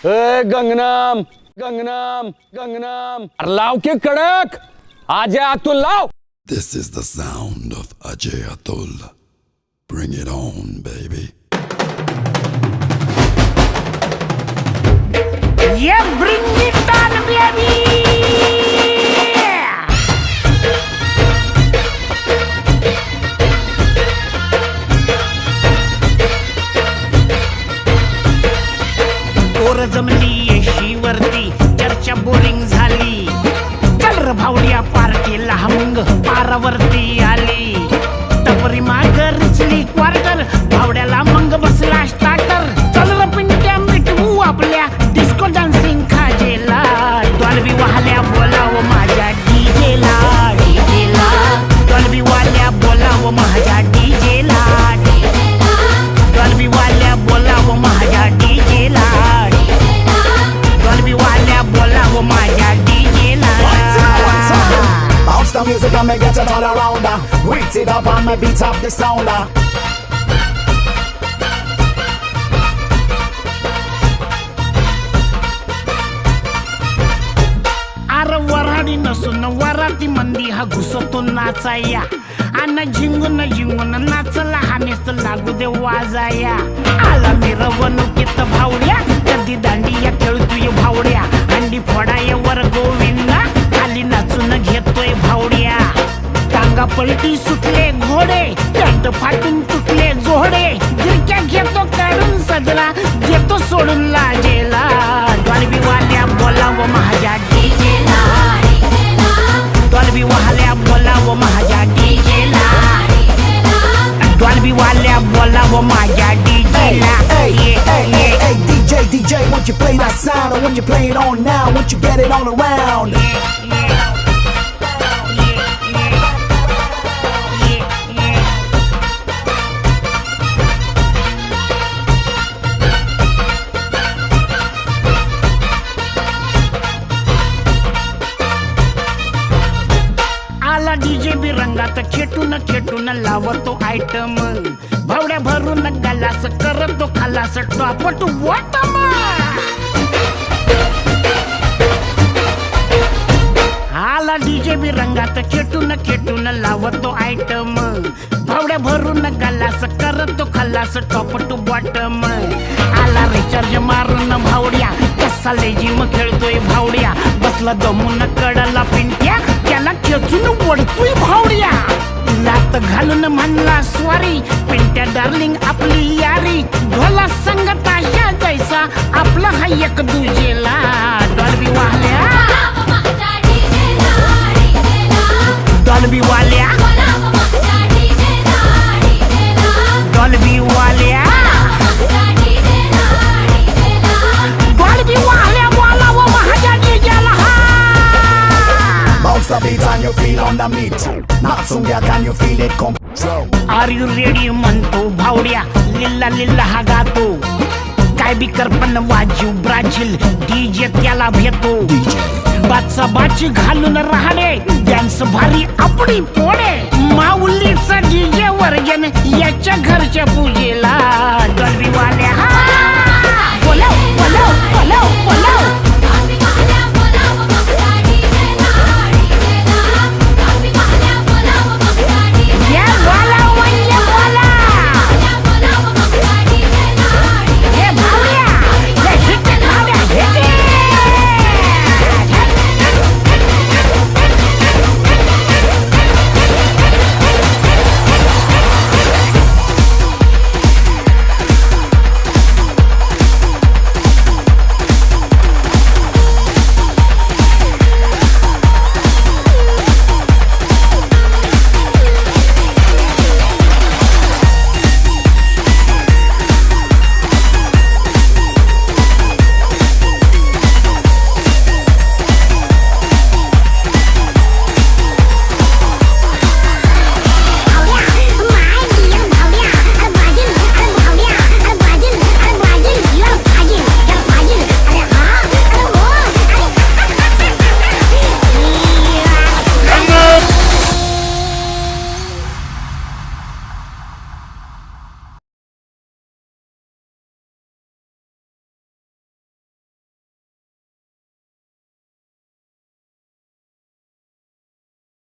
ए गंगनाम गंगनाम गंगनाम लाव के कडक आज अतुल लाव. This is the sound of Ajay Atul. Bring it on, baby. Yeah, bring it on, baby. पोर जमली येशीवरती चर्चा बोरिंग झाली. चल र भावड्या पार्टीला मग पारावरती आली. टपरी माग रिचली क्वार्टर भावड्याला मग बसला स्टार्टर. चल र पिंट्या मिटवू आपल्या डिस्को डान्सिंग खाजेला. डॉल्बी वाहल्या बोलाव माझ्या डीजेला डीजेला. डॉल्बी वाल्या बोलाव माझ्या डीजेला डॉल्बी वाल्या बोलाव माझ्या डीजेला. डॉल्बी वाल्या बोलाव माझ्या डीजेला. Bounce the music and me get it all around. Wait it up and me beat up the sound. अरे वराडी नसून वराती मंदी हा घुसतो नाचाया. आणि झिंगून झिंगून नाचला हा नेस्त लागू दे वाजाया. आला मिरवणुकीत भावड्या कधी दांडिया खेळतोय भावड्या. अंडी फोडाय वर गोविंदा खाली नाचून घेतोय भावड्या. टांगा पलटी सुटले घोडे पॅन्ट फाटून तुटले जोडे. गिरक्या घेतो काढून सदरा घेतो सोडून लाजेला. डॉल्बी वाल्या बोलाव माझ्या डीजेला. डॉल्बी वाल्या बोलाव माझ्या डीजेला. डॉल्बी वाल्या बोलाव माझ्या डीजेला. Hey, DJ, won't you play that sound? Or won't you play it on now? Won't you get it all around? आला डीजे बी रंगात खेटून खेटून लावतो आयटम. भावड्या भरून गलास करतो खालास टॉपट वाटम. आला डीजे बी रंगात खेटून खेटून लावतो आयटम. भावड्या भरून गलास करतो खालास टॉपट बॉटम. आला रिचार्ज मारून भावड्या कसा लेजिम खेळतोय भावड्या. बसला दमून कडला पिंट्या त्याला खेचून वडतोय भावड्या. लात घालून म्हणला स्वारी पिंट्या डार्लिंग आपली यारी. ढोला संग ताशा जायचा आपला हा एक दुजेला. डॉल्बी वाल्या डॉल्बी वाल्या डॉल्बी वाल्या डॉल्बी वाल्या बोलाव माझ्या डीजेला. Bounce the beat and you feel on the meat. Not soon yeah, can you feel it come? Are you ready म्हणतो भावड्या. लिल्ला लिल्ला हा गातो. काय बी करपण वाजू ब्राझील डीजे त्याला भेटतो. बाचा बाची घालून राहणे डान्स भारी आपली पोडे. माऊलीचा डीजे वर्जन याच्या घरच्या पूजेला. डॉल्बी वाल्या